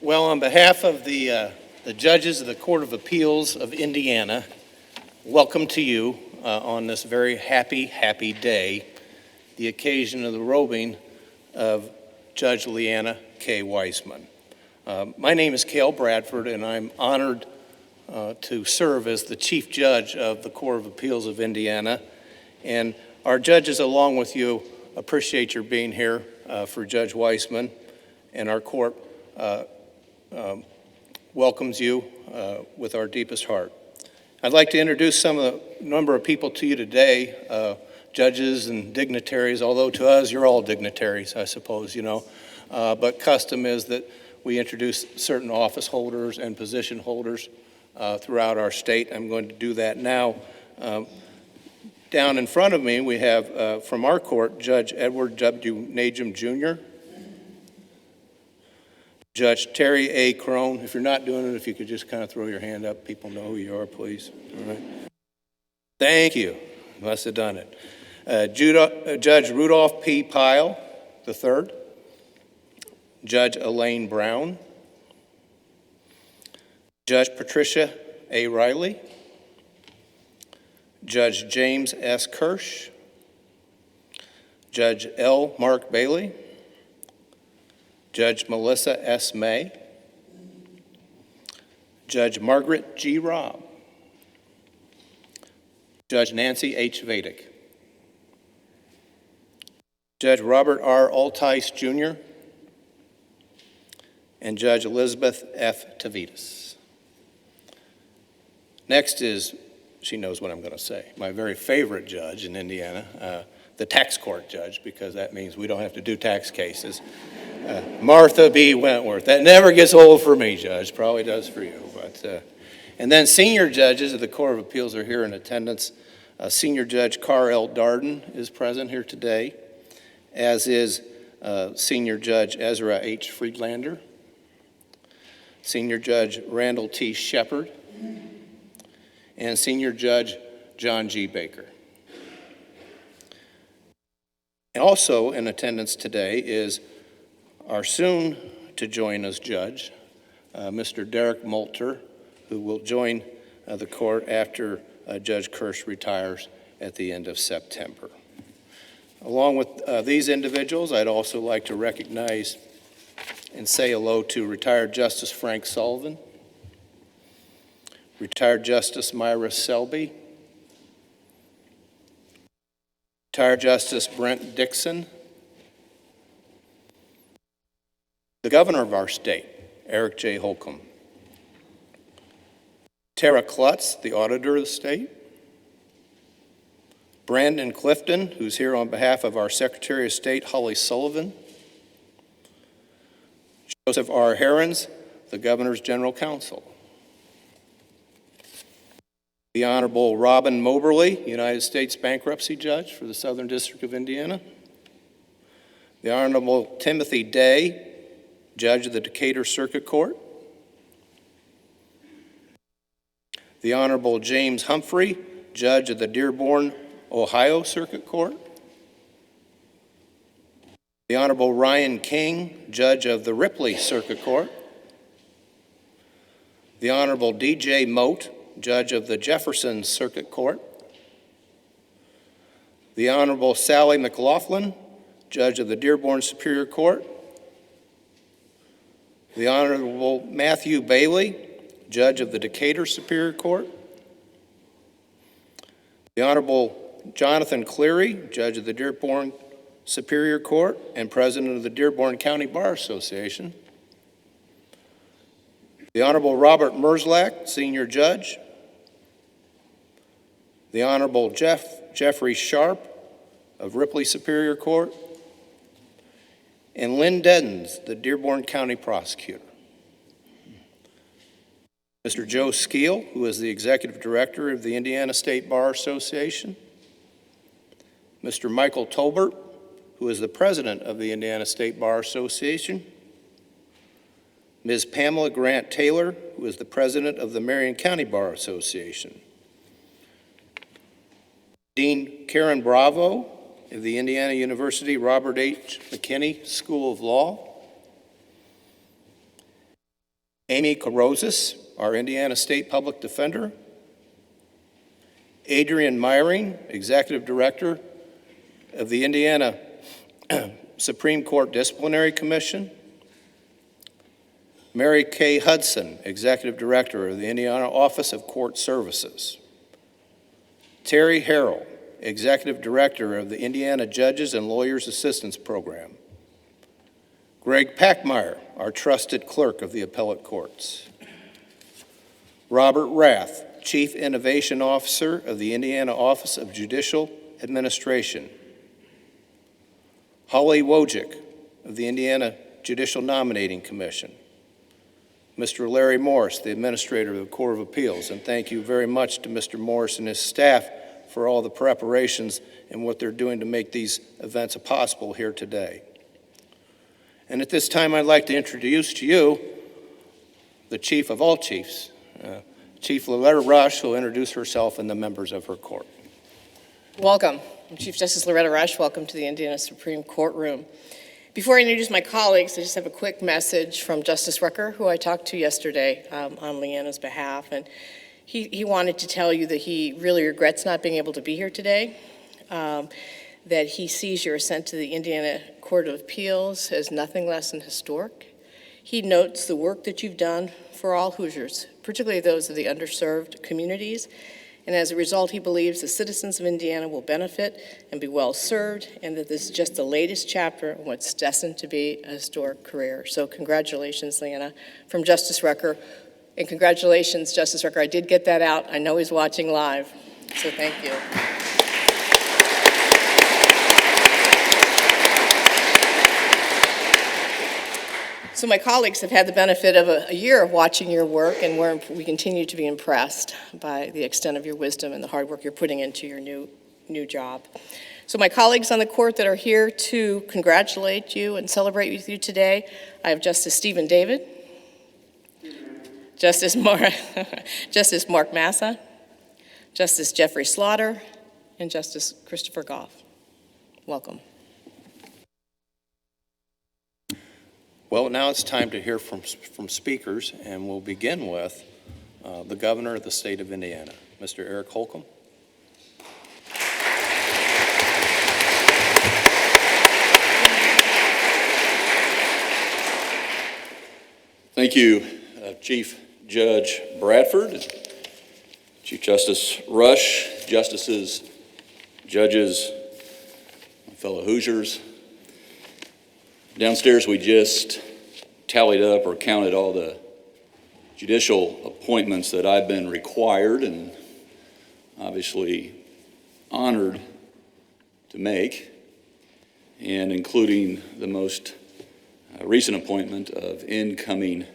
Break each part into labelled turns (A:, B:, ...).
A: Well, on behalf of the judges of the Court of Appeals of Indiana, welcome to you on this very happy day, the occasion of the robing of Judge Leanna K. Weissman. My name is Cale Bradford, and I'm honored to serve as the Chief Judge of the Court of Appeals of Indiana. And our judges, along with you, appreciate your being here for Judge Weissman, and our court welcomes you with our deepest heart. I'd like to introduce some of the number of people to you today, judges and dignitaries, although to us you're all dignitaries, I suppose, you know. But custom is that we introduce certain office holders and position holders throughout our state. I'm going to do that now. Down in front of me, we have from our court, Judge Edward W. Najum Jr., Judge Terry A. Crone. If you're not doing it, if you could just kind of throw your hand up, people know who you are, please. All right. Thank you. Must have done it. Judge Rudolph P. Pyle III, Judge Elaine Brown, Judge Patricia A. Riley, Judge James S. Kirsch, Judge L. Mark Bailey, Judge Melissa S. May, Judge Margaret G. Robb, Judge Nancy H. Vadic, Judge Robert R. Altice Jr., and Judge Elizabeth F. Tavitas. Next is, she knows what I'm going to say, my very favorite judge in Indiana, the tax court judge, because that means we don't have to do tax cases. Martha B. Wentworth. That never gets old for me, Judge. Probably does for you. And then senior judges of the Court of Appeals are here in attendance. Senior Judge Carl L. Darden is present here today, as is Senior Judge Ezra H. Friedlander, Senior Judge Randall T. Shepard, and Senior Judge John G. Baker. And also in attendance today is our soon to join us judge, Mr. Derek Molter, who will join the court after Judge Kirsch retires at the end of September. Along with these individuals, I'd also like to recognize and say hello to retired Justice Frank Sullivan, retired Justice Myra Selby, retired Justice Brent Dixon, the governor of our state, Eric J. Holcomb, Tara Klutz, the auditor of the state, Brandon Clifton, who's here on behalf of our Secretary of State, Holly Sullivan, Joseph R. Herons, the governor's general counsel, the Honorable Robin Moberly, United States bankruptcy judge for the Southern District of Indiana, the Honorable Timothy Day, judge of the Decatur Circuit Court, the Honorable James Humphrey, judge of the Dearborn, Ohio Circuit Court, the Honorable Ryan King, judge of the Ripley Circuit Court, the Honorable D.J. Moat, judge of the Jefferson Circuit Court, the Honorable Sally McLaughlin, judge of the Dearborn Superior Court, the Honorable Matthew Bailey, judge of the Decatur Superior Court, the Honorable Jonathan Cleary, judge of the Dearborn Superior Court and president of the Dearborn County Bar Association, the Honorable Robert Merzlack, senior judge, the Honorable Jeffrey Sharp of Ripley Superior Court, and Lynn Deddens, the Dearborn County prosecutor. Mr. Joe Skeel, who is the executive director of the Indiana State Bar Association, Mr. Michael Tolbert, who is the president of the Indiana State Bar Association, Ms. Pamela Grant Taylor, who is the president of the Marion County Bar Association. Dean Karen Bravo of the Indiana University Robert H. McKinney School of Law. Amy Carozes, our Indiana State Public Defender. Adrian Meyering, Executive Director of the Indiana Supreme Court Disciplinary Commission. Mary Kay Hudson, Executive Director of the Indiana Office of Court Services. Terry Harrell, Executive Director of the Indiana Judges and Lawyers Assistance Program. Greg Packmeyer, our trusted clerk of the appellate courts. Robert Rath, Chief Innovation Officer of the Indiana Office of Judicial Administration. Holly Wojcik of the Indiana Judicial Nominating Commission. Mr. Larry Morris, the Administrator of the Court of Appeals, and thank you very much to Mr. Morris and his staff for all the preparations and what they're doing to make these events possible here today. And at this time, I'd like to introduce to you the chief of all chiefs, Chief Loretta Rush, who will introduce herself and the members of her court.
B: Welcome. I'm Chief Justice Loretta Rush. Welcome to the Indiana Supreme Courtroom. Before I introduce my colleagues, I just have a quick message from Justice Rucker, who I talked to yesterday on Leanna's behalf. And he wanted to tell you that he really regrets not being able to be here today, that he sees your ascent to the Indiana Court of Appeals as nothing less than historic. He notes the work that you've done for all Hoosiers, particularly those of the underserved communities. And as a result, he believes the citizens of Indiana will benefit and be well served, and that this is just the latest chapter in what's destined to be a historic career. So congratulations, Leanna, from Justice Rucker. And congratulations, Justice Rucker. I did get that out. I know he's watching live, so thank you. So my colleagues have had the benefit of a year of watching your work, and we continue to be impressed by the extent of your wisdom and the hard work you're putting into your new job. So my colleagues on the court that are here to congratulate you and celebrate with you today, I have Justice Stephen David, Justice Mark Massa, Justice Jeffrey Slaughter, and Justice Christopher Goff. Welcome.
A: Well, now it's time to hear from speakers, and we'll begin with the governor of the state of Indiana, Mr. Eric Holcomb.
C: Thank you, Chief Judge Bradford, Chief Justice Rush, justices, judges, my fellow Hoosiers. Downstairs, we just tallied up or counted all the judicial appointments that I've been required and obviously honored to make, and including the most recent appointment of incoming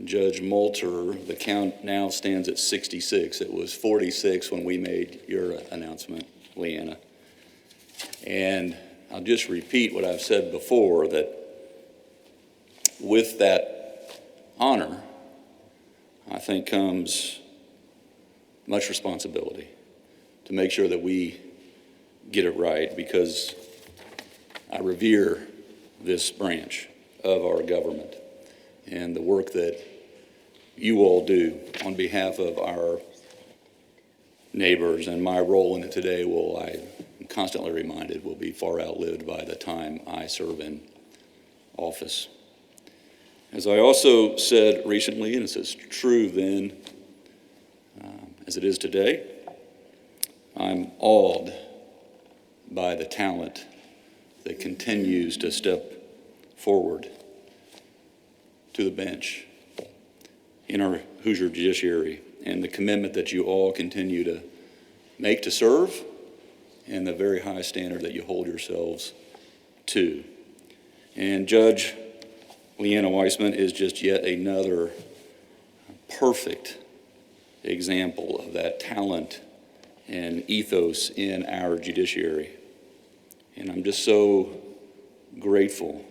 C: Judge Moulter. The count now stands at 66. It was 46 when we made your announcement, Leanna. And I'll just repeat what I've said before, that with that honor, I think comes much responsibility to make sure that we get it right, because I revere this branch of our government and the work that you all do on behalf of our neighbors, and my role in it today I'm constantly reminded, will be far outlived by the time I serve in office. As I also said recently, and it's as true then as it is today, I'm awed by the talent that continues to step forward to the bench in our Hoosier judiciary, and the commitment that you all continue to make to serve, and the very high standard that you hold yourselves to. And Judge Leanna Weissman is just yet another perfect example of that talent and ethos in our judiciary. And I'm just so grateful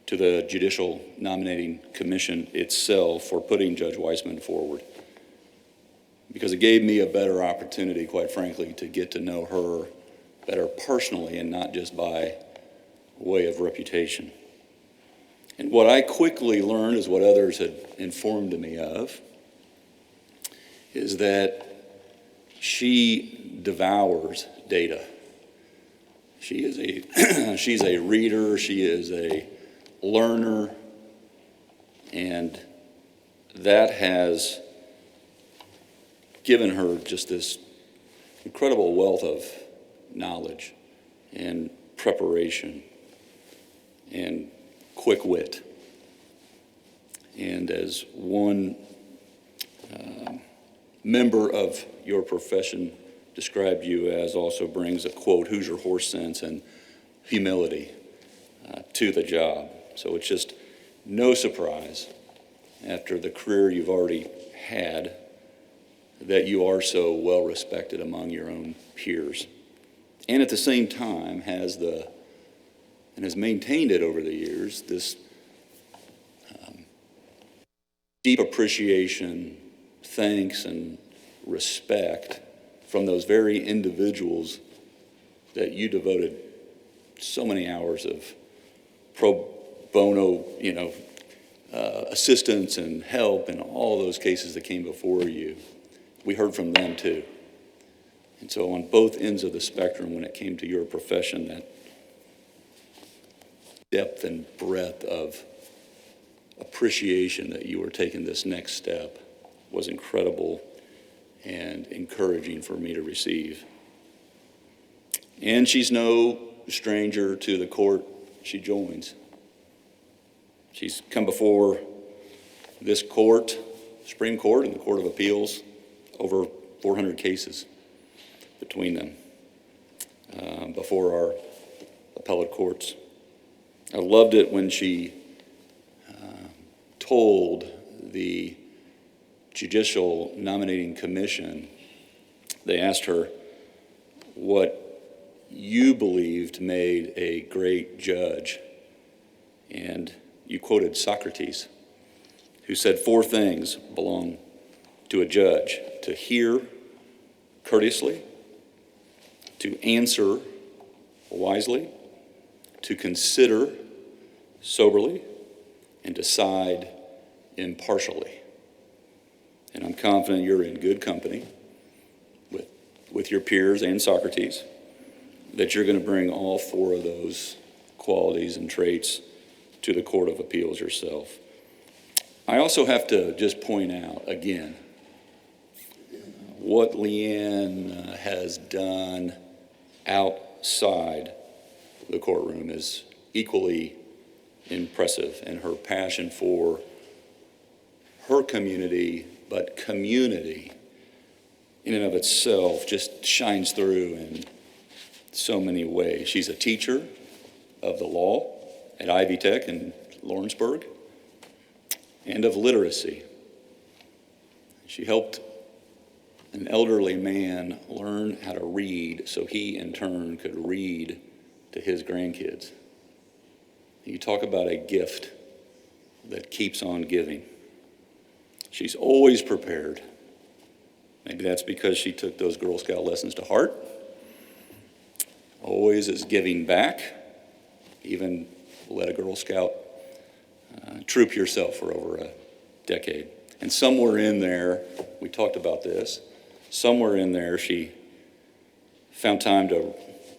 C: to the Judicial Nominating Commission itself for putting Judge Weissman forward, because it gave me a better opportunity, quite frankly, to get to know her better personally and not just by way of reputation. And what I quickly learned is what others had informed me of, is that she devours data. She's a reader, she is a learner, and that has given her just this incredible wealth of knowledge and preparation and quick wit. And as one member of your profession described you as, also brings a quote, Hoosier horse sense and humility to the job. So it's just no surprise after the career you've already had that you are so well respected among your own peers. And at the same time has maintained it over the years, this deep appreciation, thanks, and respect from those very individuals that you devoted so many hours of pro bono, assistance and help in all those cases that came before you. We heard from them too. And so on both ends of the spectrum, when it came to your profession, that depth and breadth of appreciation that you were taking this next step was incredible and encouraging for me to receive. And she's no stranger to the court she joins. She's come before this court, Supreme Court, and the Court of Appeals, over 400 cases between them before our appellate courts. I loved it when she told the Judicial Nominating Commission, they asked her what you believed made a great judge. And you quoted Socrates, who said 4 things belong to a judge: to hear courteously, to answer wisely, to consider soberly, and decide impartially. And I'm confident you're in good company with your peers and Socrates, that you're going to bring all 4 of those qualities and traits to the Court of Appeals yourself. I also have to just point out again what Leanne has done outside the courtroom is equally impressive, and her passion for her community, but community in and of itself just shines through in so many ways. She's a teacher of the law at Ivy Tech in Lawrenceburg and of literacy. She helped an elderly man learn how to read so he in turn could read to his grandkids. You talk about a gift that keeps on giving. She's always prepared. Maybe that's because she took those Girl Scout lessons to heart. Always is giving back. Even led a Girl Scout troop yourself for over a decade. And somewhere in there, we talked about this, somewhere in there she found time to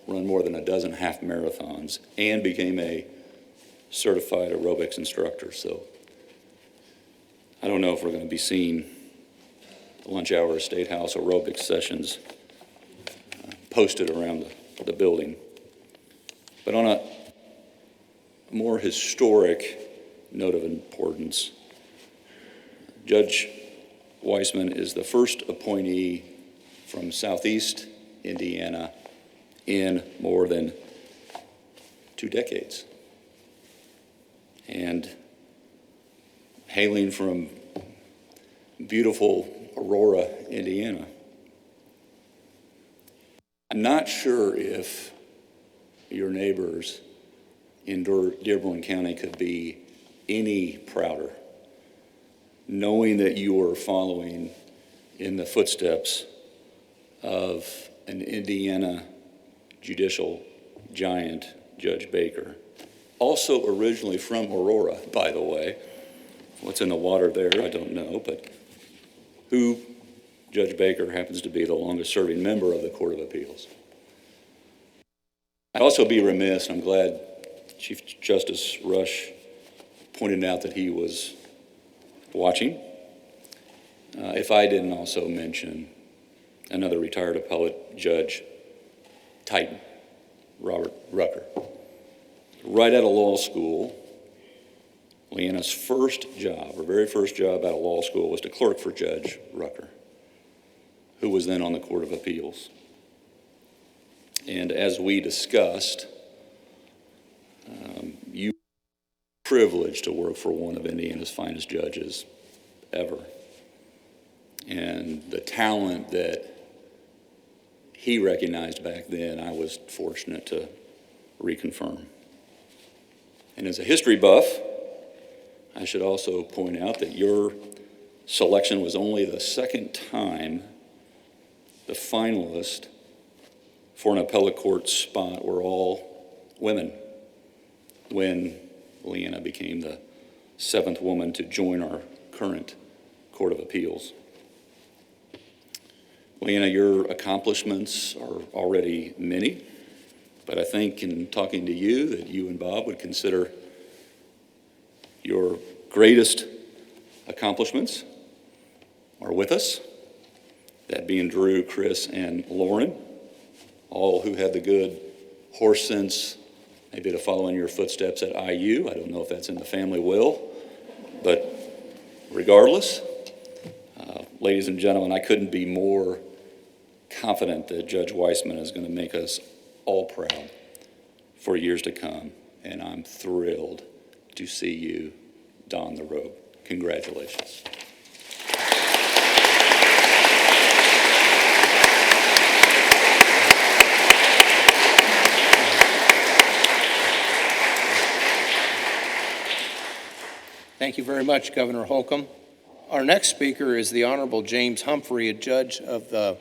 C: run more than a dozen half marathons and became a certified aerobics instructor. So I don't know if we're going to be seeing the lunch hour State House aerobics sessions posted around the building. But on a more historic note of importance, Judge Weissman is the first appointee from Southeast Indiana in more than 2 decades. And hailing from beautiful Aurora, Indiana. I'm not sure if your neighbors in Dearborn County could be any prouder, knowing that you are following in the footsteps of an Indiana judicial giant, Judge Baker. Also originally from Aurora, by the way. What's in the water there, I don't know, but who Judge Baker happens to be the longest serving member of the Court of Appeals. I'd also be remiss, and I'm glad Chief Justice Rush pointed out that he was watching, if I didn't also mention another retired appellate judge, Titan, Robert Rucker. Right out of law school, Leanna's first job, her very first job out of law school, was to clerk for Judge Rucker, who was then on the Court of Appeals. And as we discussed, you were privileged to work for one of Indiana's finest judges ever. And the talent that he recognized back then, I was fortunate to reconfirm. And as a history buff, I should also point out that your selection was only the second time the finalists for an appellate court spot were all women when Leanna became the 7th woman to join our current Court of Appeals. Leanna, your accomplishments are already many, but I think in talking to you that you and Bob would consider your greatest accomplishments are with us, that being Drew, Chris, and Lauren, all who had the good horse sense maybe to follow in your footsteps at IU. I don't know if that's in the family will, but regardless, ladies and gentlemen, I couldn't be more confident that Judge Weissman is going to make us all proud for years to come, and I'm thrilled to see you don the robe. Congratulations.
A: Thank you very much, Governor Holcomb. Our next speaker is the Honorable James Humphrey, a judge of the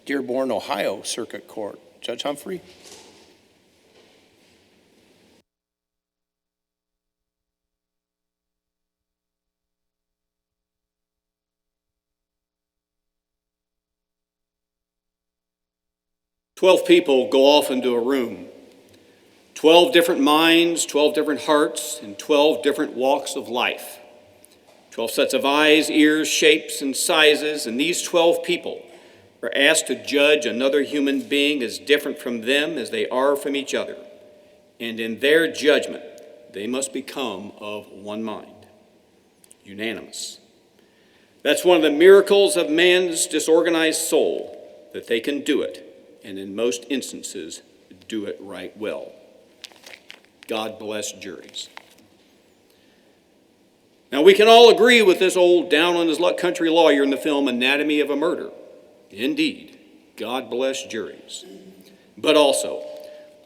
A: Dearborn, Ohio Circuit Court. Judge Humphrey.
D: "12 people go off into a room. 12 different minds, 12 different hearts, and 12 different walks of life. 12 sets of eyes, ears, shapes, and sizes, and these 12 people are asked to judge another human being as different from them as they are from each other. And in their judgment, they must become of one mind, unanimous. That's one of the miracles of man's disorganized soul, that they can do it, and in most instances, do it right well. God bless juries." Now, we can all agree with this old down-on-his-luck country lawyer in the film Anatomy of a Murder. Indeed, God bless juries. But also,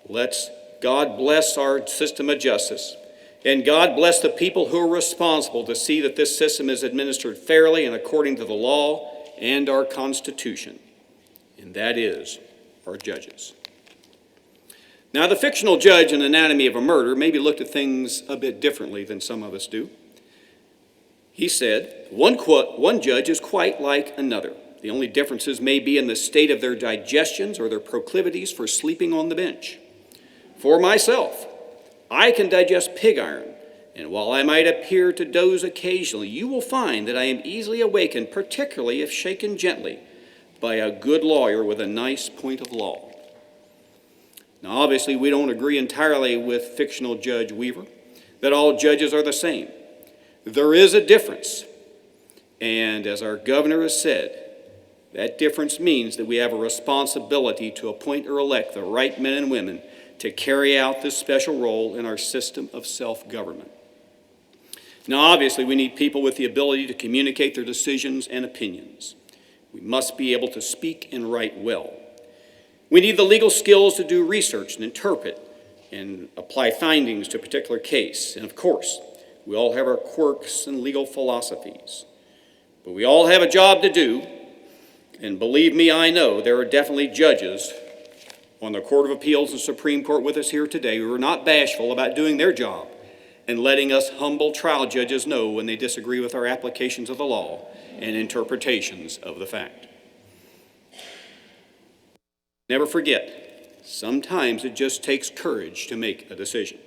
D: let's God bless our system of justice, and God bless the people who are responsible to see that this system is administered fairly and according to the law and our Constitution, and that is our judges. Now, the fictional judge in Anatomy of a Murder maybe looked at things a bit differently than some of us do. He said, one judge is quite like another. The only differences may be in the state of their digestions or their proclivities for sleeping on the bench. For myself, I can digest pig iron, and while I might appear to doze occasionally, you will find that I am easily awakened, particularly if shaken gently by a good lawyer with a nice point of law. Now, obviously, we don't agree entirely with fictional Judge Weaver that all judges are the same. There is a difference, and as our governor has said, that difference means that we have a responsibility to appoint or elect the right men and women to carry out this special role in our system of self-government. Now, obviously, we need people with the ability to communicate their decisions and opinions. We must be able to speak and write well. We need the legal skills to do research and interpret and apply findings to a particular case. And of course, we all have our quirks and legal philosophies. But we all have a job to do, and believe me, I know there are definitely judges on the Court of Appeals and Supreme Court with us here today who are not bashful about doing their job and letting us humble trial judges know when they disagree with our applications of the law and interpretations of the fact. Never forget, sometimes it just takes courage to make a decision.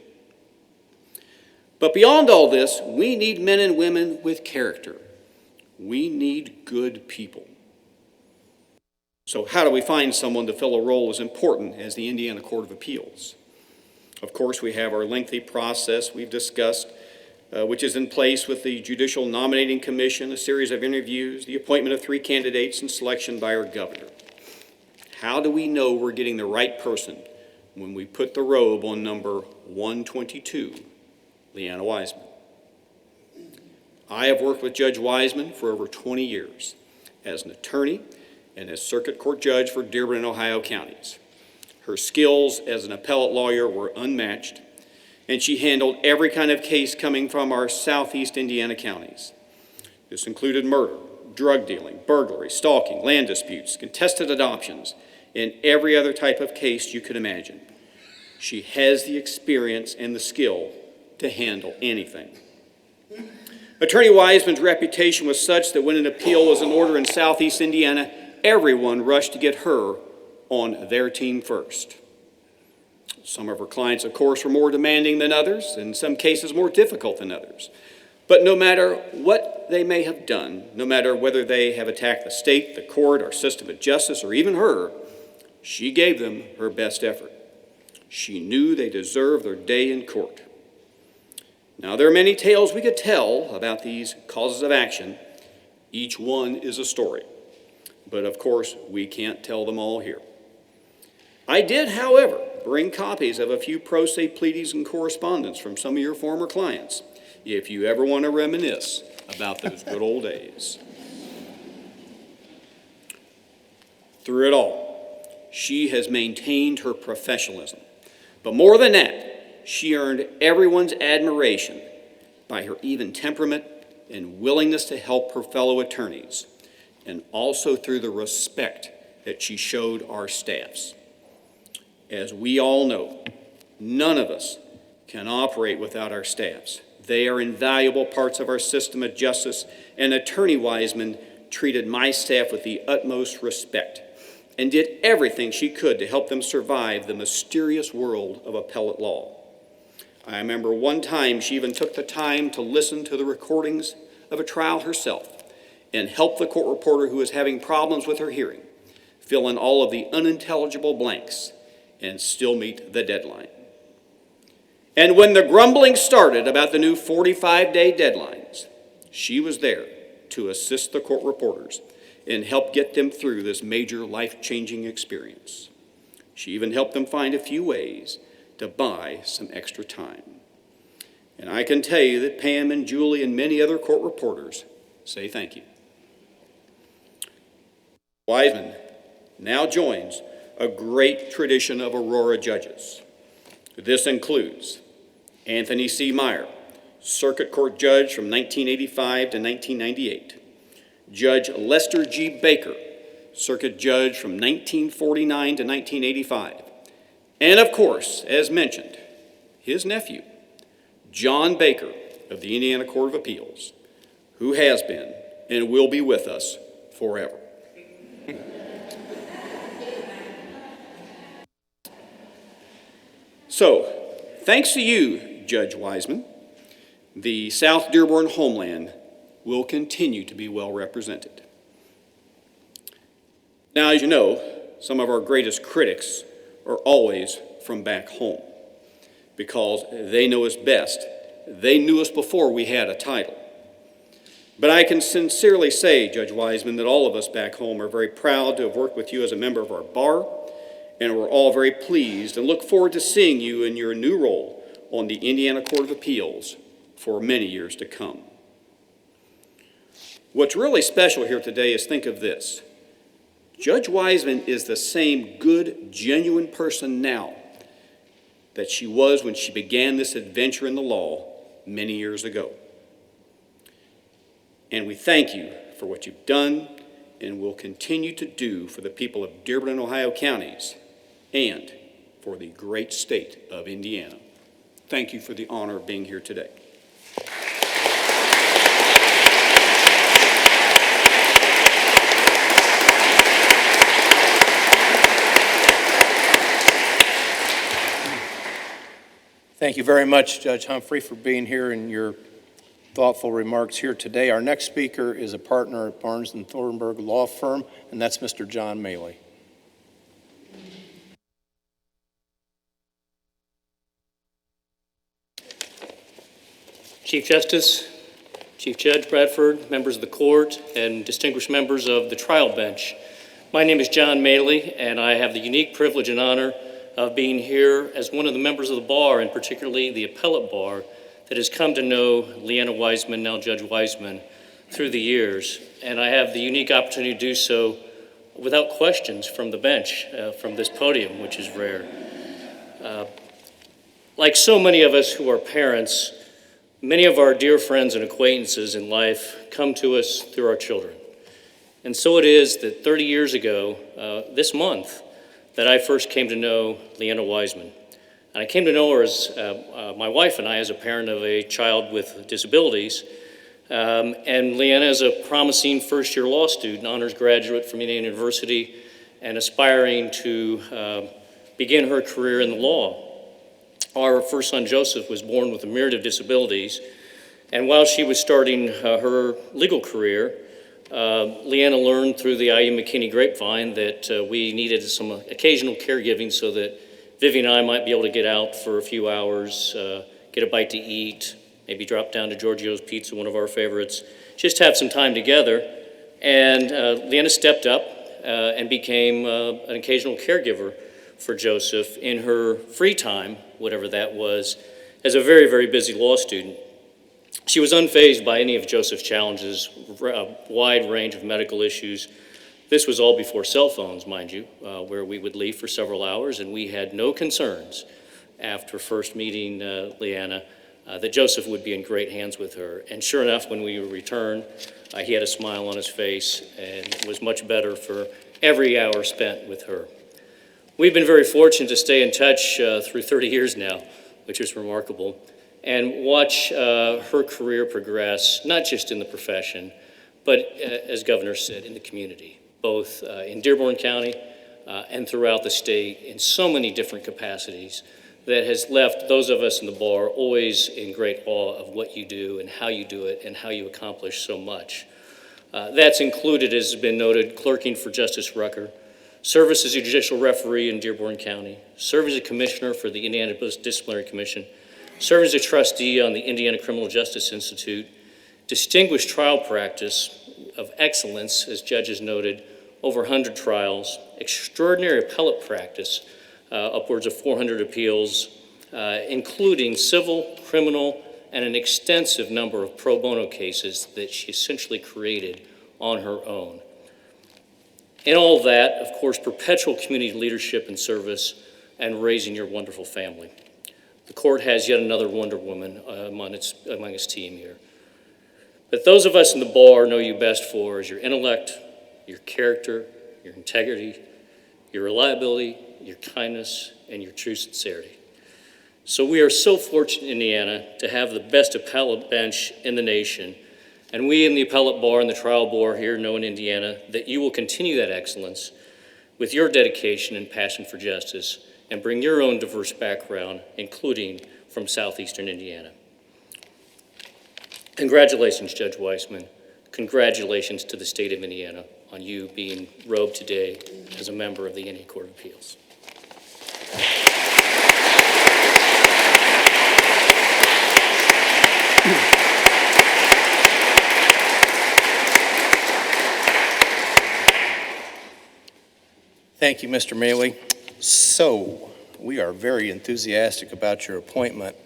D: But beyond all this, we need men and women with character. We need good people. So how do we find someone to fill a role as important as the Indiana Court of Appeals? Of course, we have our lengthy process we've discussed, which is in place with the Judicial Nominating Commission, a series of interviews, the appointment of 3 candidates, and selection by our governor. How do we know we're getting the right person when we put the robe on number 122, Leanna Wiseman? I have worked with Judge Wiseman for over 20 years as an attorney and as circuit court judge for Dearborn and Ohio counties. Her skills as an appellate lawyer were unmatched, and she handled every kind of case coming from our southeast Indiana counties. This included murder, drug dealing, burglary, stalking, land disputes, contested adoptions, and every other type of case you could imagine. She has the experience and the skill to handle anything. Attorney Wiseman's reputation was such that when an appeal was in order in southeast Indiana, everyone rushed to get her on their team first. Some of her clients, of course, were more demanding than others, in some cases more difficult than others. But no matter what they may have done, no matter whether they have attacked the state, the court, our system of justice, or even her, she gave them her best effort. She knew they deserved their day in court. Now, there are many tales we could tell about these causes of action. Each one is a story. But of course, we can't tell them all here. I did, however, bring copies of a few pro se pleadings and correspondence from some of your former clients, if you ever want to reminisce about those good old days. Through it all, she has maintained her professionalism. But more than that, she earned everyone's admiration by her even temperament and willingness to help her fellow attorneys, and also through the respect that she showed our staffs. As we all know, none of us can operate without our staffs. They are invaluable parts of our system of justice, and Attorney Wiseman treated my staff with the utmost respect and did everything she could to help them survive the mysterious world of appellate law. I remember one time she even took the time to listen to the recordings of a trial herself and help the court reporter who was having problems with her hearing fill in all of the unintelligible blanks and still meet the deadline. And when the grumbling started about the new 45-day deadlines, she was there to assist the court reporters and help get them through this major life-changing experience. She even helped them find a few ways to buy some extra time. And I can tell you that Pam and Julie and many other court reporters say thank you. Wiseman now joins a great tradition of Aurora judges. This includes Anthony C. Meyer, Circuit Court Judge from 1985 to 1998. Judge Lester G. Baker, Circuit Judge from 1949 to 1985. And of course, as mentioned, his nephew, John Baker of the Indiana Court of Appeals, who has been and will be with us forever. So, thanks to you, Judge Wiseman, the South Dearborn homeland will continue to be well represented. Now, as you know, some of our greatest critics are always from back home because they know us best. They knew us before we had a title. But I can sincerely say, Judge Wiseman, that all of us back home are very proud to have worked with you as a member of our bar, and we're all very pleased and look forward to seeing you in your new role on the Indiana Court of Appeals for many years to come. What's really special here today is think of this. Judge Wiseman is the same good, genuine person now that she was when she began this adventure in the law many years ago. And we thank you for what you've done and will continue to do for the people of Dearborn and Ohio counties and for the great state of Indiana. Thank you for the honor of being here today.
A: Thank you very much, Judge Humphrey, for being here and your thoughtful remarks here today. Our next speaker is a partner at Barnes & Thornburg Law Firm, and that's Mr. John Maley.
E: Chief Justice, Chief Judge Bradford, members of the court, and distinguished members of the trial bench. My name is John Maley, and I have the unique privilege and honor of being here as one of the members of the bar, and particularly the appellate bar, that has come to know Leanna Wiseman, now Judge Wiseman, through the years. And I have the unique opportunity to do so without questions from the bench, from this podium, which is rare. Like so many of us who are parents, many of our dear friends and acquaintances in life come to us through our children. And so it is that 30 years ago, this month, that I first came to know Leanna Wiseman. And I came to know her as my wife and I as a parent of a child with disabilities. And Leanna is a promising first-year law student, honors graduate from Indiana University, and aspiring to begin her career in the law. Our first son, Joseph, was born with a myriad of disabilities. And while she was starting her legal career, Leanna learned through the I.U. McKinney grapevine that we needed some occasional caregiving so that Vivian and I might be able to get out for a few hours, get a bite to eat, maybe drop down to Giorgio's Pizza, one of our favorites, just have some time together. And Leanna stepped up and became an occasional caregiver for Joseph in her free time, whatever that was, as a very, very busy law student. She was unfazed by any of Joseph's challenges, a wide range of medical issues. This was all before cell phones, mind you, where we would leave for several hours, and we had no concerns after first meeting Leanna that Joseph would be in great hands with her. And sure enough, when we returned, he had a smile on his face, and it was much better for every hour spent with her. We've been very fortunate to stay in touch through 30 years now, which is remarkable, and watch her career progress, not just in the profession, but as Governor said, in the community, both in Dearborn County and throughout the state in so many different capacities that has left those of us in the bar always in great awe of what you do and how you do it and how you accomplish so much. That's included, as has been noted, clerking for Justice Rucker, service as a judicial referee in Dearborn County, serve as a commissioner for the Indiana Disciplinary Commission, serve as a trustee on the Indiana Criminal Justice Institute, distinguished trial practice of excellence, as judges noted, over 100 trials, extraordinary appellate practice, upwards of 400 appeals, including civil, criminal, and an extensive number of pro bono cases that she essentially created on her own. In all that, of course, perpetual community leadership and service and raising your wonderful family. The court has yet another Wonder Woman among its team here. But those of us in the bar know you best for is your intellect, your character, your integrity, your reliability, your kindness, and your true sincerity. So we are so fortunate in Indiana to have the best appellate bench in the nation. And we in the appellate bar and the trial bar here know in Indiana that you will continue that excellence with your dedication and passion for justice and bring your own diverse background, including from southeastern Indiana. Congratulations, Judge Wiseman. Congratulations to the state of Indiana on you being robed today as a member of the Indiana Court of Appeals.
A: Thank you, Mr. Maley. So, we are very enthusiastic about your appointment,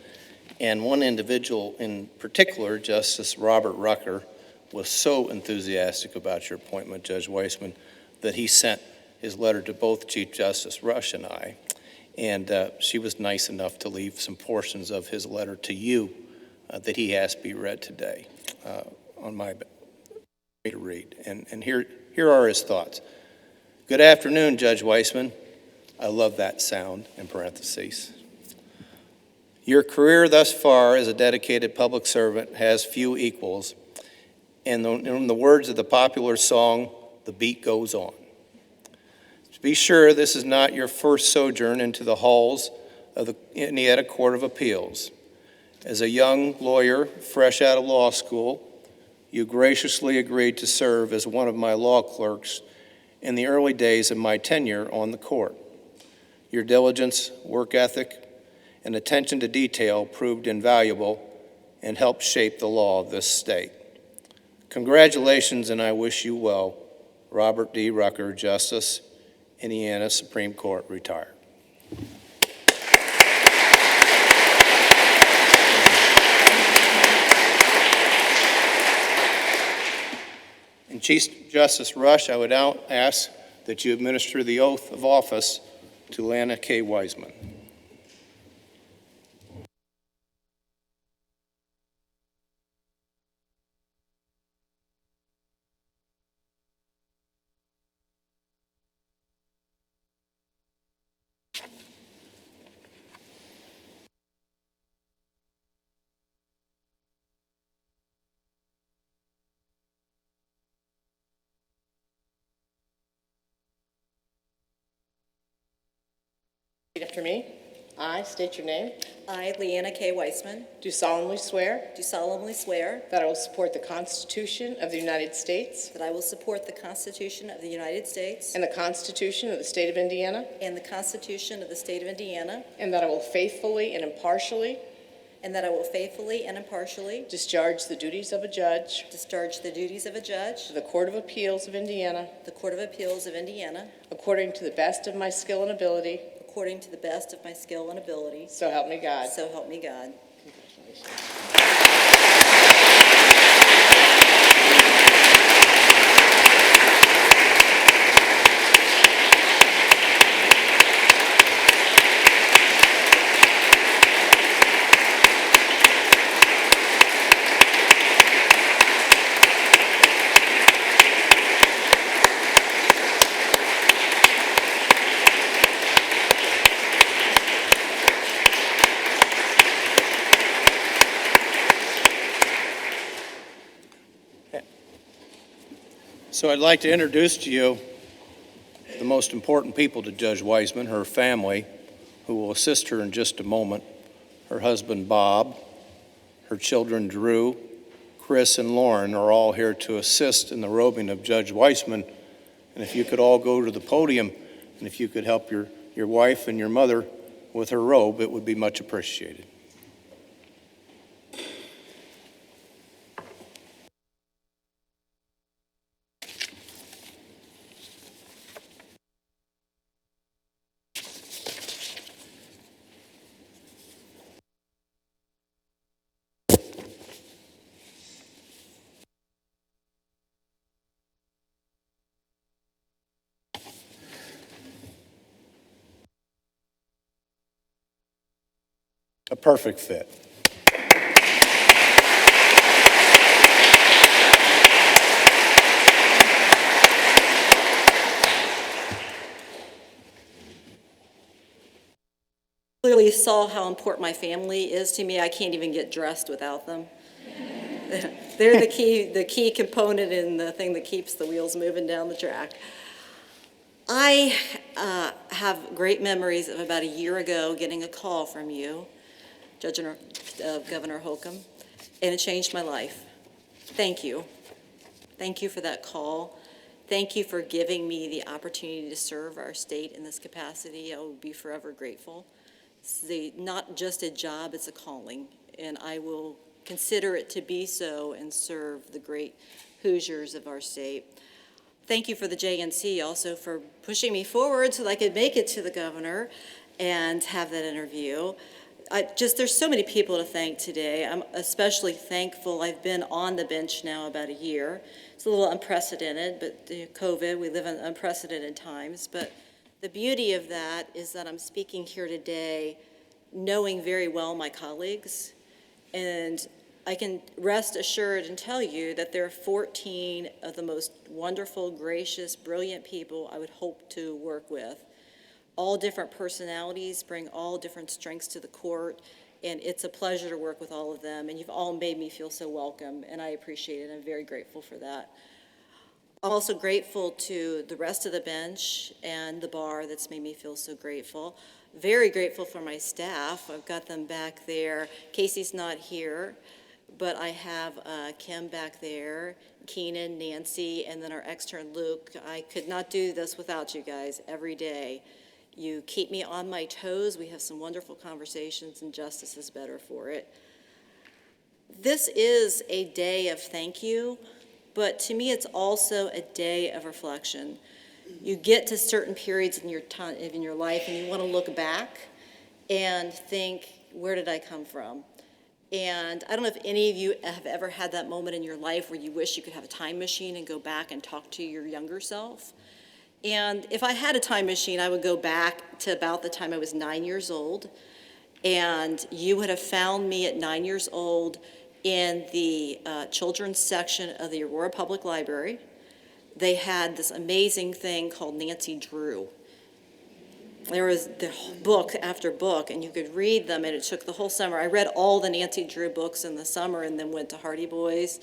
A: and one individual in particular, Justice Robert Rucker, was so enthusiastic about your appointment, Judge Wiseman, that he sent his letter to both Chief Justice Rush and I. And she was nice enough to leave some portions of his letter to you that he asked be read today on my to read. And here are his thoughts. Good afternoon, Judge Weissman. I love that sound in parentheses. Your career thus far as a dedicated public servant has few equals. And in the words of the popular song, the beat goes on. To be sure, this is not your first sojourn into the halls of the Indiana Court of Appeals. As a young lawyer, fresh out of law school, you graciously agreed to serve as one of my law clerks in the early days of my tenure on the court. Your diligence, work ethic, and attention to detail proved invaluable and helped shape the law of this state. Congratulations, and I wish you well. Robert D. Rucker, Justice, Indiana Supreme Court, retired. And Chief Justice Rush, I would now ask that you administer the oath of office to Lana K. Weissman.
B: Repeat after me. I state your name.
F: I, Leanna K. Weissman,
B: Do solemnly swear
F: do solemnly swear
B: that I will support the Constitution of the United States
F: that I will support the Constitution of the United States
B: and the Constitution of the State of Indiana,
F: and the Constitution of the State of Indiana,
B: and that I will faithfully and impartially
F: and that I will faithfully and impartially
B: discharge the duties of a judge
F: discharge the duties of a judge
B: of the Court of Appeals of Indiana
F: the Court of Appeals of Indiana
B: according to the best of my skill and ability,
F: according to the best of my skill and ability.
B: so help me God.
F: So help me God.
A: So I'd like to introduce to you the most important people to Judge Weissman, her family, who will assist her in just a moment. Her husband, Bob, her children, Drew, Chris, and Lauren, are all here to assist in the robing of Judge Weissman. And if you could all go to the podium, and if you could help your wife and your mother with her robe, it would be much appreciated. A perfect fit.
F: Clearly saw how important my family is to me. I can't even get dressed without them. They're the key component in the thing that keeps the wheels moving down the track. I have great memories of about a year ago getting a call from you, Governor Holcomb, and it changed my life. Thank you. Thank you for that call. Thank you for giving me the opportunity to serve our state in this capacity. I will be forever grateful. It's not just a job, it's a calling, and I will consider it to be so and serve the great Hoosiers of our state. Thank you for the JNC also for pushing me forward so that I could make it to the governor and have that interview. There's so many people to thank today. I'm especially thankful. I've been on the bench now about a year. It's a little unprecedented, but COVID, we live in unprecedented times. But The beauty of that is that I'm speaking here today knowing very well my colleagues, and I can rest assured and tell you that there are 14 of the most wonderful, gracious, brilliant people I would hope to work with. All different personalities bring all different strengths to the court, and it's a pleasure to work with all of them, and you've all made me feel so welcome, and I appreciate it. I'm very grateful for that. I'm also grateful to the rest of the bench and the bar that's made me feel so grateful. Very grateful for my staff. I've got them back there. Casey's not here, but I have Kim back there, Keenan, Nancy, and then our extern Luke. I could not do this without you guys every day. You keep me on my toes. We have some wonderful conversations, and justice is better for it. This is a day of thank you, but to me it's also a day of reflection. You get to certain periods in your time, in your life, and you want to look back and think, where did I come from? And I don't know if any of you have ever had that moment in your life where you wish you could have a time machine and go back and talk to your younger self. And if I had a time machine, I would go back to about the time I was 9 years old, and you would have found me at 9 years old in the children's section of the Aurora Public Library. They had this amazing thing called Nancy Drew. There was the book after book, and you could read them, and it took the whole summer. I read all the Nancy Drew books in the summer and then went to Hardy Boys.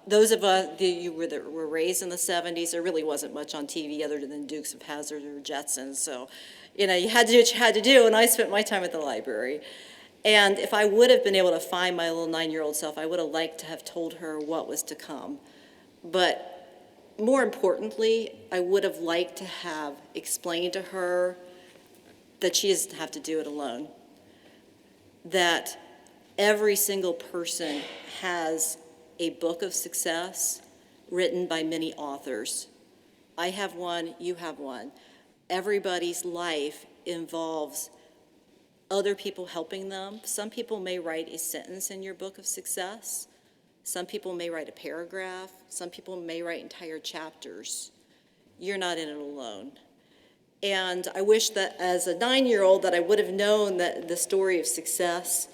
F: Those of us that were raised in the 70s, there really wasn't much on TV other than Dukes of Hazzard or Jetsons. So, you had to do what you had to do, and I spent my time at the library. And if I would have been able to find my little 9-year-old self, I would have liked to have told her what was to come. But more importantly, I would have liked to have explained to her that she doesn't have to do it alone. That every single person has a book of success written by many authors. I have one, you have one. Everybody's life involves other people helping them. Some people may write a sentence in your book of success. Some people may write a paragraph. Some people may write entire chapters. You're not in it alone. And I wish that as a 9-year-old that I would have known that the story of success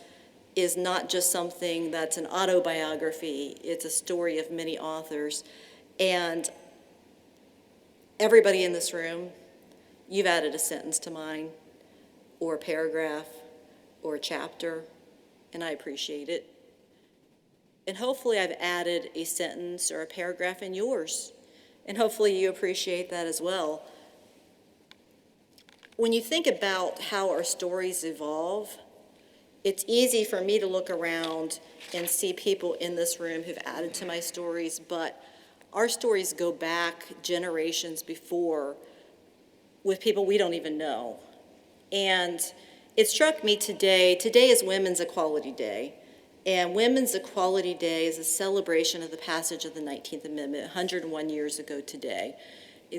F: is not just something that's an autobiography. It's a story of many authors. And everybody in this room, you've added a sentence to mine, or a paragraph, or a chapter, and I appreciate it. And hopefully I've added a sentence or a paragraph in yours, and hopefully you appreciate that as well. When you think about how our stories evolve, it's easy for me to look around and see people in this room who've added to my stories, but our stories go back generations before with people we don't even know. And it struck me today is Women's Equality Day. And Women's Equality Day is a celebration of the passage of the 19th Amendment 101 years ago today,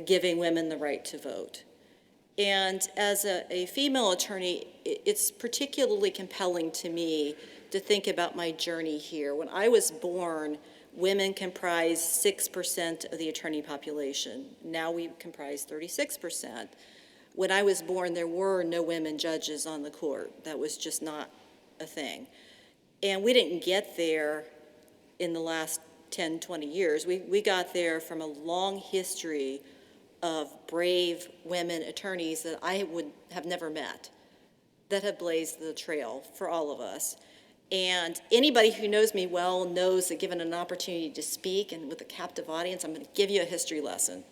F: giving women the right to vote. And as a female attorney, it's particularly compelling to me to think about my journey here. When I was born, women comprised 6% of the attorney population. Now we comprise 36%. When I was born, there were no women judges on the court. That was just not a thing. And we didn't get there in the last 10, 20 years. We got there from a long history of brave women attorneys that I would have never met, that have blazed the trail for all of us. And anybody who knows me well knows that given an opportunity to speak and with a captive audience, I'm going to give you a history lesson.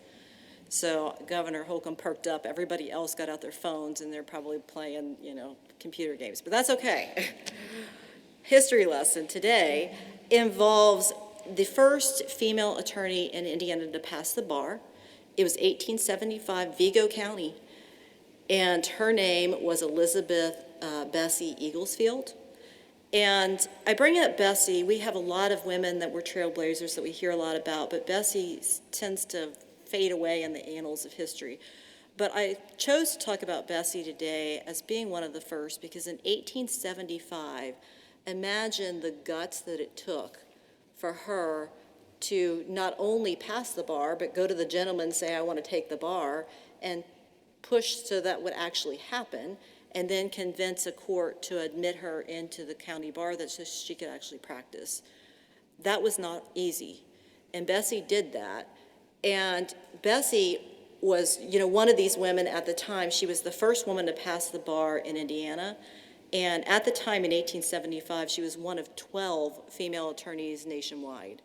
F: So Governor Holcomb perked up. Everybody else got out their phones, and they're probably playing, computer games. But that's okay. History lesson today involves the first female attorney in Indiana to pass the bar. It was 1875, Vigo County, and her name was Elizabeth Bessie Eaglesfield. And I bring up Bessie. We have a lot of women that were trailblazers that we hear a lot about, but Bessie tends to fade away in the annals of history. But I chose to talk about Bessie today as being one of the first because in 1875, imagine the guts that it took for her to not only pass the bar, but go to the gentleman and say, I want to take the bar, and push so that would actually happen, and then convince a court to admit her into the county bar so she could actually practice. That was not easy, and Bessie did that. And Bessie was, one of these women at the time. She was the first woman to pass the bar in Indiana, and at the time in 1875, she was one of 12 female attorneys nationwide.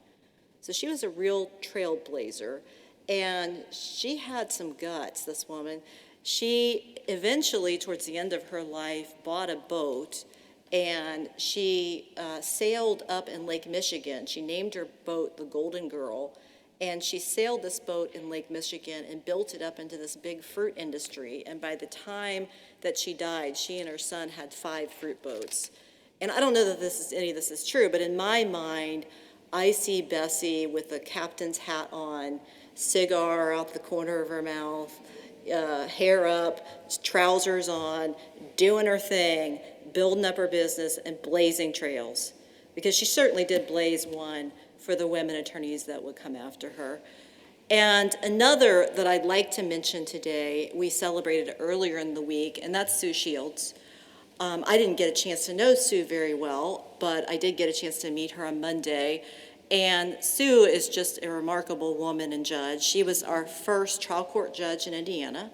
F: So she was a real trailblazer, and she had some guts, this woman. She eventually, towards the end of her life, bought a boat, and she sailed up in Lake Michigan. She named her boat the Golden Girl, and she sailed this boat in Lake Michigan and built it up into this big fruit industry. And by the time that she died, she and her son had 5 fruit boats. And I don't know that any of this is true, but in my mind, I see Bessie with a captain's hat on, cigar out the corner of her mouth, hair up, trousers on, doing her thing, building up her business, and blazing trails. Because she certainly did blaze one for the women attorneys that would come after her. And another that I'd like to mention today, we celebrated earlier in the week, and that's Sue Shields. I didn't get a chance to know Sue very well, but I did get a chance to meet her on Monday. And Sue is just a remarkable woman and judge. She was our first trial court judge in Indiana,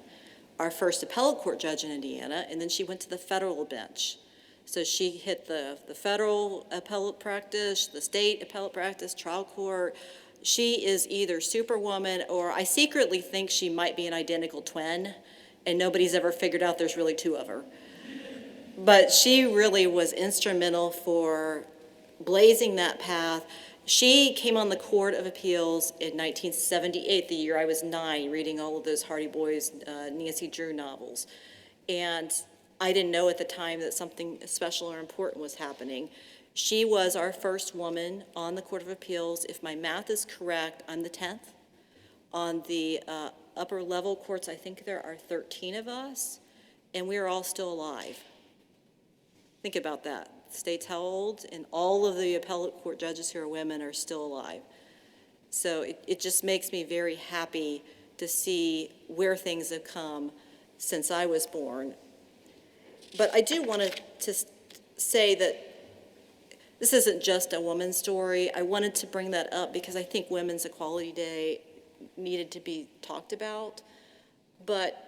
F: our first appellate court judge in Indiana, and then she went to the federal bench. So she hit the federal appellate practice, the state appellate practice, trial court. She is either Superwoman, or I secretly think she might be an identical twin, and nobody's ever figured out there's really 2 of her. But she really was instrumental for blazing that path. She came on the Court of Appeals in 1978, the year I was 9, reading all of those Hardy Boys, Nancy Drew novels. And I didn't know at the time that something special or important was happening. She was our first woman on the Court of Appeals. If my math is correct, I'm the 10th. On the upper level courts, I think there are 13 of us, and we are all still alive. Think about that. The state's how old, and all of the appellate court judges who are women are still alive. So it just makes me very happy to see where things have come since I was born. But I do want to say that this isn't just a woman's story. I wanted to bring that up because I think Women's Equality Day needed to be talked about. But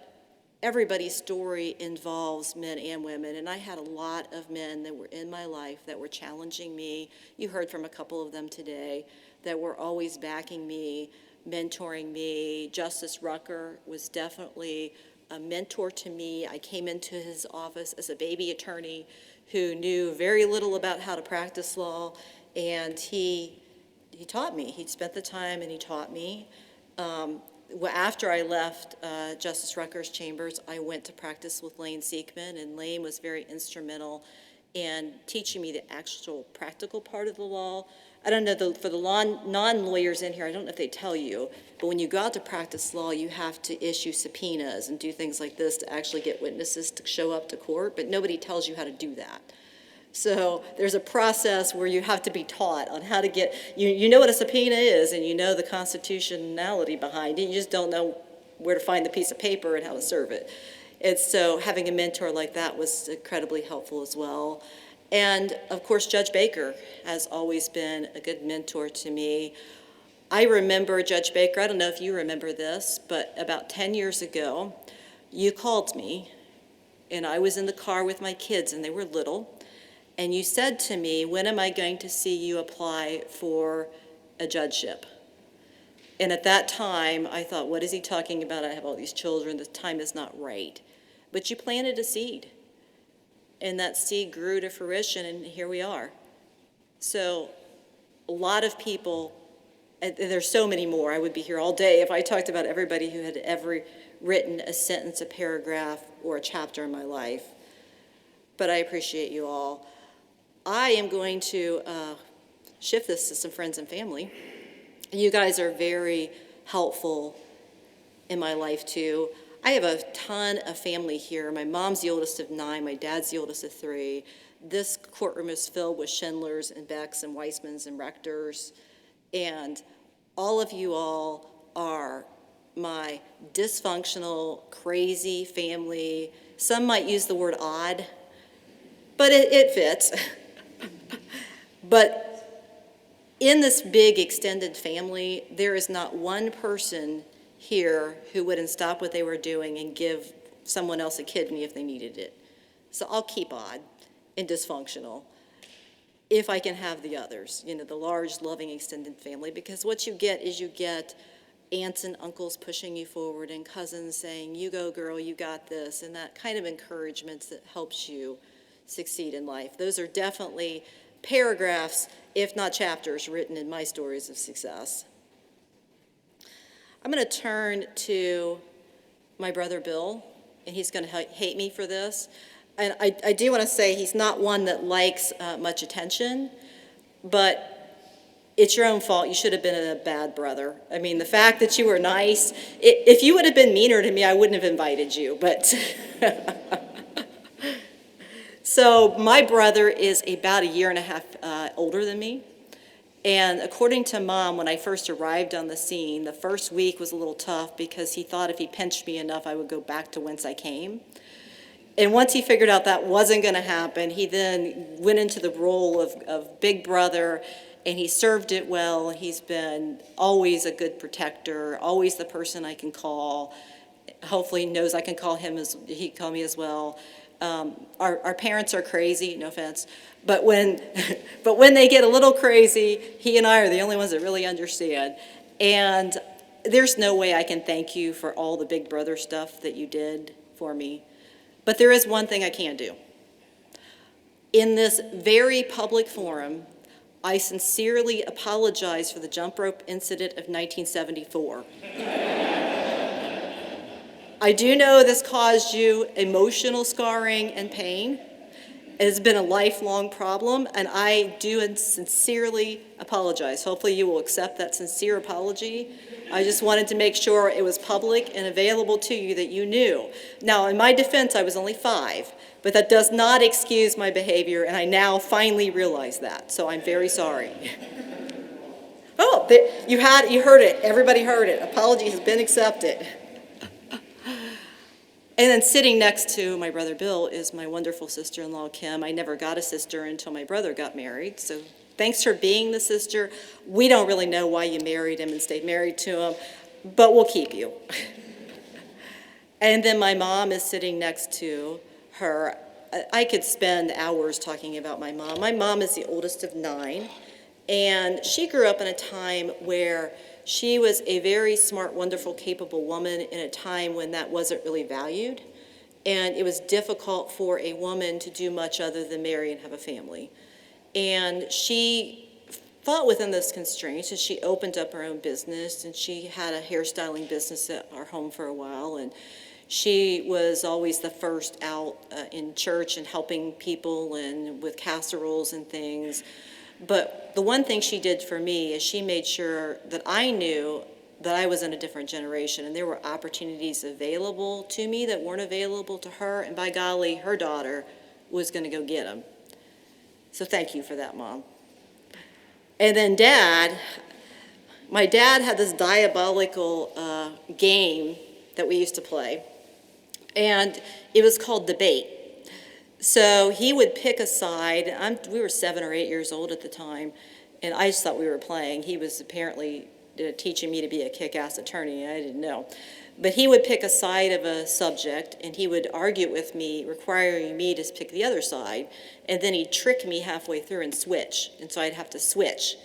F: everybody's story involves men and women, and I had a lot of men that were in my life that were challenging me. You heard from a couple of them today that were always backing me, mentoring me. Justice Rucker was definitely a mentor to me. I came into his office as a baby attorney who knew very little about how to practice law, and he taught me. He spent the time and he taught me. After I left Justice Rucker's chambers, I went to practice with Lane Siekman, and Lane was very instrumental in teaching me the actual practical part of the law. I don't know, for the non-lawyers in here, I don't know if they tell you, but when you go out to practice law, you have to issue subpoenas and do things like this to actually get witnesses to show up to court, but nobody tells you how to do that. So there's a process where you have to be taught on how to get, you know what a subpoena is, and you know the constitutionality behind it, you just don't know where to find the piece of paper and how to serve it. And so having a mentor like that was incredibly helpful as well. And of course, Judge Baker has always been a good mentor to me. I remember Judge Baker, I don't know if you remember this, but about 10 years ago, you called me, and I was in the car with my kids, and they were little, and you said to me, when am I going to see you apply for a judgeship? And at that time, I thought, what is he talking about? I have all these children, the time is not right. But you planted a seed, and that seed grew to fruition, and here we are. So a lot of people, and there's so many more, I would be here all day if I talked about everybody who had ever written a sentence, a paragraph, or a chapter in my life. But I appreciate you all. I am going to shift this to some friends and family. You guys are very helpful in my life too. I have a ton of family here. My mom's the oldest of 9, my dad's the oldest of 3. This courtroom is filled with Schindlers and Becks and Weissmans and Rectors, and all of you all are my dysfunctional, crazy family. Some might use the word odd, but it fits. But in this big extended family, there is not one person here who wouldn't stop what they were doing and give someone else a kidney if they needed it. So I'll keep odd and dysfunctional if I can have the others, the large, loving, extended family, because what you get is you get aunts and uncles pushing you forward and cousins saying, you go girl, you got this, and that kind of encouragement that helps you succeed in life. Those are definitely paragraphs, if not chapters, written in my stories of success. I'm going to turn to my brother Bill, and he's going to hate me for this. And I do want to say he's not one that likes much attention, but it's your own fault. You should have been a bad brother. I mean, the fact that you were nice, if you would have been meaner to me, I wouldn't have invited you, but. So my brother is about a year and a half older than me. And according to Mom, when I first arrived on the scene, the first week was a little tough because he thought if he pinched me enough, I would go back to whence I came. And once he figured out that wasn't going to happen, he then went into the role of big brother, and he served it well. He's been always a good protector, always the person I can call. Hopefully he knows I can call him as he can call me as well. Our parents are crazy, no offense, but when they get a little crazy, he and I are the only ones that really understand. And there's no way I can thank you for all the big brother stuff that you did for me. But there is one thing I can do. In this very public forum, I sincerely apologize for the jump rope incident of 1974. I do know this caused you emotional scarring and pain. It has been a lifelong problem, and I do sincerely apologize. Hopefully you will accept that sincere apology. I just wanted to make sure it was public and available to you that you knew. Now, in my defense, I was only 5, but that does not excuse my behavior, and I now finally realize that, so I'm very sorry. Oh, you heard it. Everybody heard it. Apology has been accepted. And then sitting next to my brother Bill is my wonderful sister-in-law, Kim. I never got a sister until my brother got married, so thanks for being the sister. We don't really know why you married him and stayed married to him, but we'll keep you. And then my mom is sitting next to her. I could spend hours talking about my mom. My mom is the oldest of 9, and she grew up in a time where she was a very smart, wonderful, capable woman in a time when that wasn't really valued. And it was difficult for a woman to do much other than marry and have a family. And she fought within those constraints, and she opened up her own business, and she had a hairstyling business at our home for a while. And she was always the first out in church and helping people and with casseroles and things. But the one thing she did for me is she made sure that I knew that I was in a different generation, and there were opportunities available to me that weren't available to her, and by golly, her daughter was going to go get them. So thank you for that, Mom. And then my dad had this diabolical game that we used to play, and it was called debate. So he would pick a side. We were 7 or 8 years old at the time, and I just thought we were playing. He was apparently teaching me to be a kick-ass attorney, and I didn't know. But he would pick a side of a subject, and he would argue with me, requiring me to pick the other side, and then he'd trick me halfway through and switch. And so I'd have to switch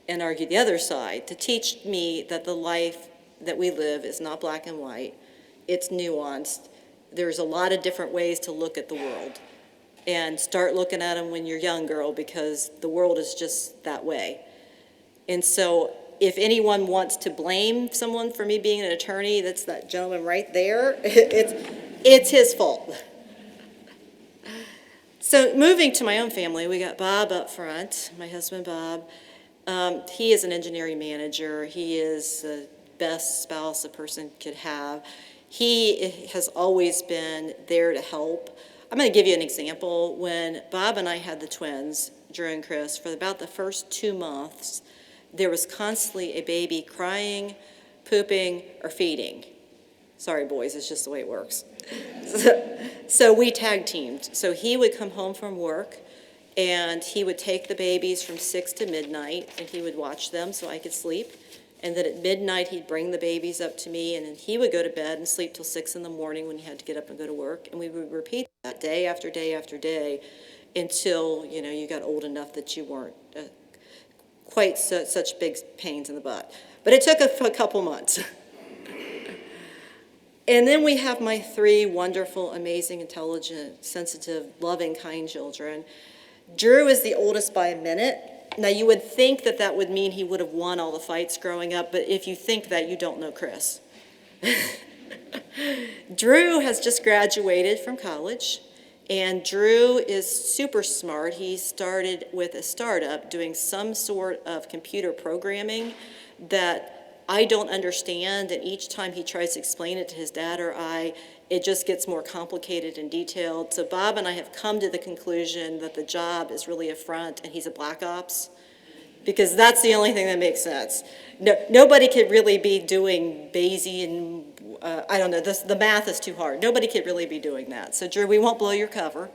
F: and argue the other side to teach me that the life that we live is not black and white. It's nuanced. There's a lot of different ways to look at the world. And start looking at them when you're young, girl, because the world is just that way. And so if anyone wants to blame someone for me being an attorney, that's that gentleman right there. It's his fault. So moving to my own family, we got Bob up front, my husband Bob. He is an engineering manager. He is the best spouse a person could have. He has always been there to help. I'm going to give you an example. When Bob and I had the twins, Drew and Chris, for about the first 2 months, there was constantly a baby crying pooping, or feeding. Sorry, boys, it's just the way it works. So we tag teamed. So he would come home from work, and he would take the babies from 6 to midnight, and he would watch them so I could sleep. And then at midnight, he'd bring the babies up to me, and then he would go to bed and sleep till 6 in the morning when he had to get up and go to work. And we would repeat that day after day after day until, you got old enough that you weren't quite such big pains in the butt. But it took a couple months. And then we have my 3 wonderful, amazing, intelligent, sensitive, loving, kind children. Drew is the oldest by a minute. Now, you would think that that would mean he would have won all the fights growing up, but if you think that, you don't know Chris. Drew has just graduated from college, and Drew is super smart. He started with a startup doing some sort of computer programming that I don't understand, and each time he tries to explain it to his dad or I, it just gets more complicated and detailed. So Bob and I have come to the conclusion that the job is really a front and he's a black ops, because that's the only thing that makes sense. Nobody could really be doing Bayesian, I don't know, the math is too hard. Nobody could really be doing that. So Drew, we won't blow your cover.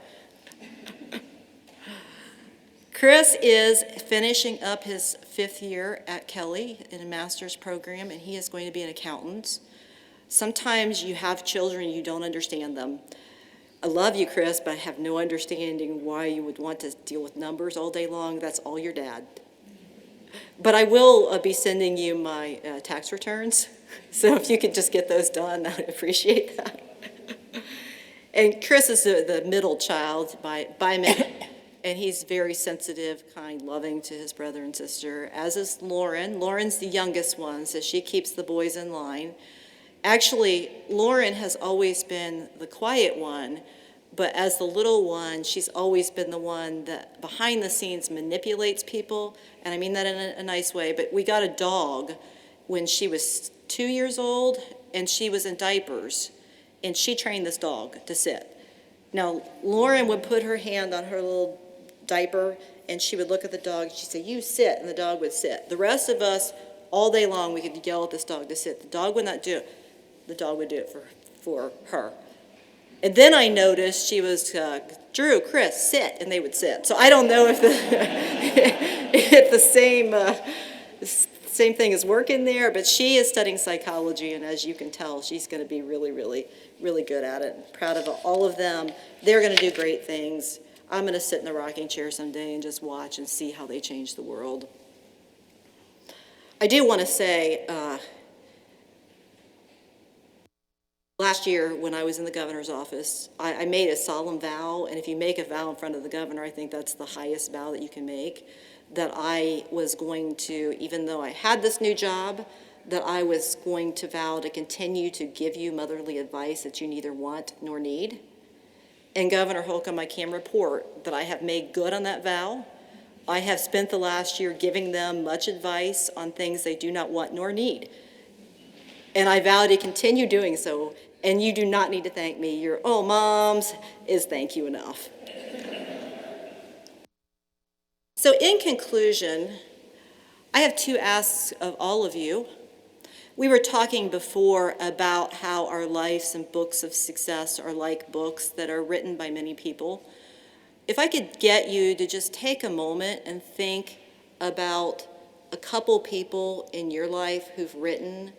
F: Chris is finishing up his 5th year at Kelly in a master's program, and he is going to be an accountant. Sometimes you have children and you don't understand them. I love you, Chris, but I have no understanding why you would want to deal with numbers all day long. That's all your dad. But I will be sending you my tax returns, so if you could just get those done, I would appreciate that. And Chris is the middle child by many. And he's very sensitive, kind, loving to his brother and sister, as is Lauren. Lauren's the youngest one, so she keeps the boys in line. Actually, Lauren has always been the quiet one, but as the little one, she's always been the one that behind the scenes manipulates people, and I mean that in a nice way. But we got a dog when she was 2 years old, and she was in diapers, and she trained this dog to sit. Now, Lauren would put her hand on her little diaper, and she would look at the dog, and she'd say, "You sit," and the dog would sit. The rest of us, all day long, we could yell at this dog to sit. The dog would not do it. The dog would do it for her. And then I noticed she was, Drew, Chris, sit, and they would sit. So I don't know if if the same thing is working there, but she is studying psychology, and as you can tell, she's going to be really, really, really good at it. I'm proud of all of them. They're going to do great things. I'm going to sit in the rocking chair someday and just watch and see how they change the world. I do want to say, last year when I was in the governor's office, I made a solemn vow, and if you make a vow in front of the governor, I think that's the highest vow that you can make, that I was going to, even though I had this new job, that I was going to vow to continue to give you motherly advice that you neither want nor need. And Governor Holcomb, I can report that I have made good on that vow. I have spent the last year giving them much advice on things they do not want nor need. And I vow to continue doing so, and you do not need to thank me. Your "oh, moms" is thank you enough. So in conclusion, I have 2 asks of all of you. We were talking before about how our lives and books of success are like books that are written by many people. If I could get you to just take a moment and think about a couple people in your life who've written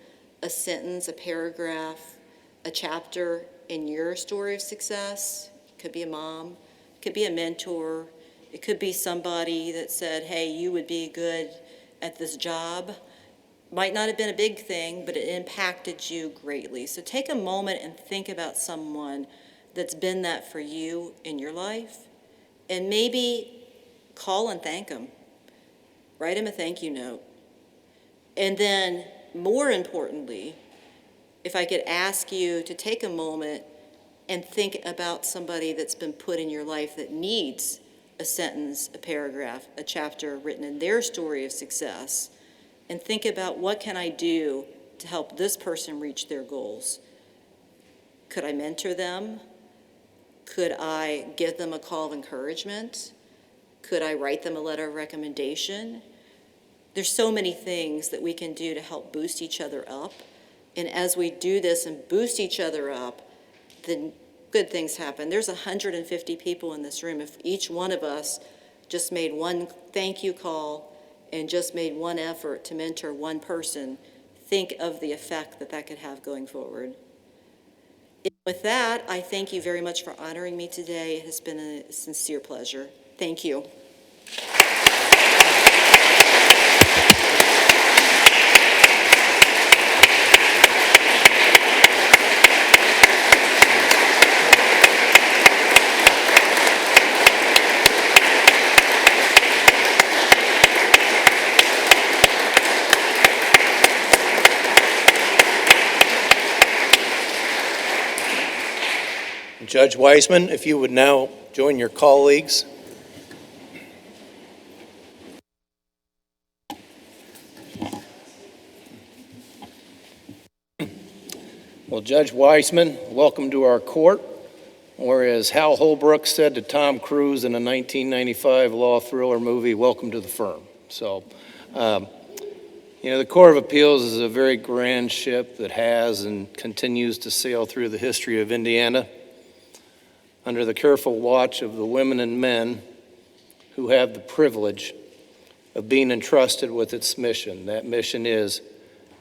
F: a sentence, a paragraph, a chapter in your story of success. It could be a mom, it could be a mentor, it could be somebody that said, "Hey, you would be good at this job." Might not have been a big thing, but it impacted you greatly. So take a moment and think about someone that's been that for you in your life, and maybe call and thank them. Write them a thank you note. And then, more importantly, if I could ask you to take a moment and think about somebody that's been put in your life that needs a sentence, a paragraph, a chapter written in their story of success, and think about what can I do to help this person reach their goals. Could I mentor them? Could I give them a call of encouragement? Could I write them a letter of recommendation? There's so many things that we can do to help boost each other up. And as we do this and boost each other up, then good things happen. There's 150 people in this room. If each one of us just made one thank you call and just made one effort to mentor one person, think of the effect that that could have going forward. With that, I thank you very much for honoring me today. It has been a sincere pleasure. Thank you.
A: Judge Weissman, if you would now join your colleagues. Well, Judge Weissman, welcome to our court. Whereas Hal Holbrook said to Tom Cruise in a 1995 law thriller movie, welcome to the firm. So, the Court of Appeals is a very grand ship that has and continues to sail through the history of Indiana, under the careful watch of the women and men who have the privilege of being entrusted with its mission. That mission is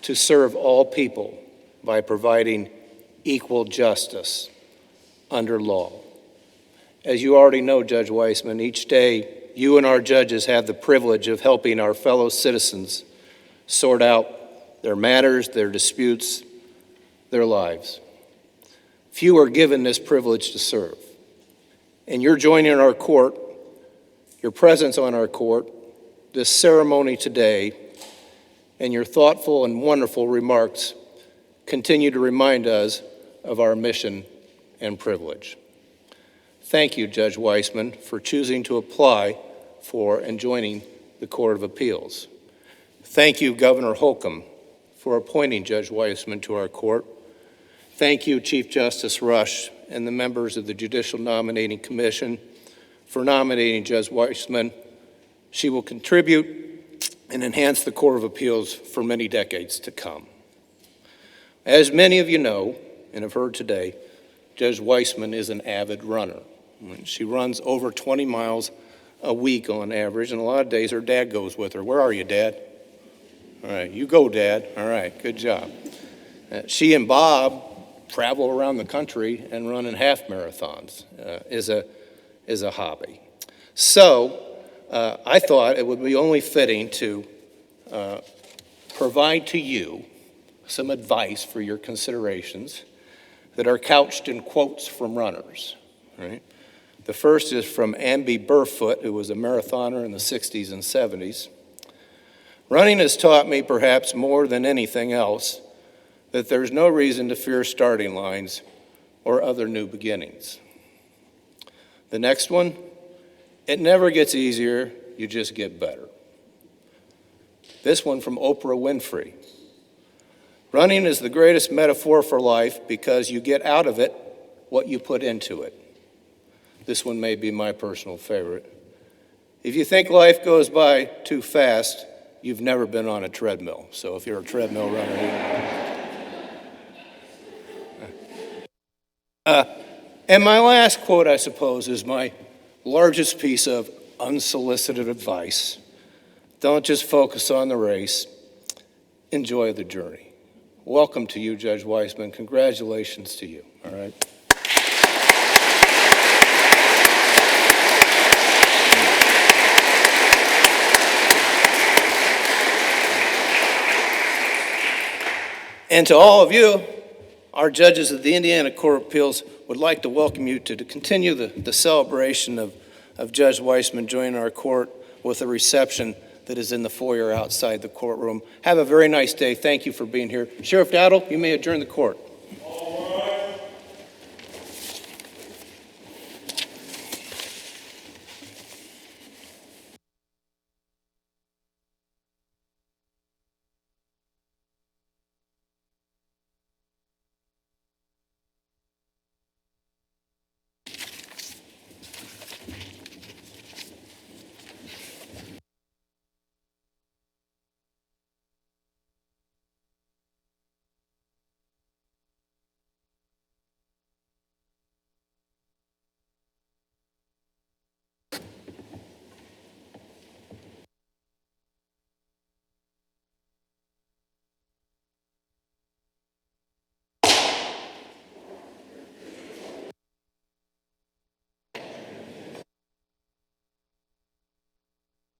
A: to serve all people by providing equal justice under law. As you already know, Judge Weissman, each day you and our judges have the privilege of helping our fellow citizens sort out their matters, their disputes, their lives. Few are given this privilege to serve. And your joining our court, your presence on our court, this ceremony today, and your thoughtful and wonderful remarks continue to remind us of our mission and privilege. Thank you, Judge Weissman, for choosing to apply for and joining the Court of Appeals. Thank you, Governor Holcomb, for appointing Judge Weissman to our court. Thank you, Chief Justice Rush, and the members of the Judicial Nominating Commission for nominating Judge Weissman. She will contribute and enhance the Court of Appeals for many decades to come. As many of you know and have heard today, Judge Weissman is an avid runner. She runs over 20 miles a week on average, and a lot of days her dad goes with her. Where are you, Dad? All right, you go, Dad. All right, good job. She and Bob travel around the country and run in half marathons is a hobby. So I thought it would be only fitting to provide to you some advice for your considerations that are couched in quotes from runners. Right? The first is from Amby Burfoot, who was a marathoner in the 60s and 70s. Running has taught me, perhaps more than anything else, that there's no reason to fear starting lines or other new beginnings. The next one, it never gets easier, you just get better. This one from Oprah Winfrey. Running is the greatest metaphor for life because you get out of it what you put into it. This one may be my personal favorite. If you think life goes by too fast, you've never been on a treadmill. So if you're a treadmill runner, and my last quote, I suppose, is my largest piece of unsolicited advice. Don't just focus on the race, enjoy the journey. Welcome to you, Judge Weissman. Congratulations to you, all right? And to all of you, our judges of the Indiana Court of Appeals would like to welcome you to continue the celebration of Judge Weissman joining our court with a reception that is in the foyer outside the courtroom. Have a very nice day. Thank you for being here. Sheriff Dowdle, you may adjourn the court.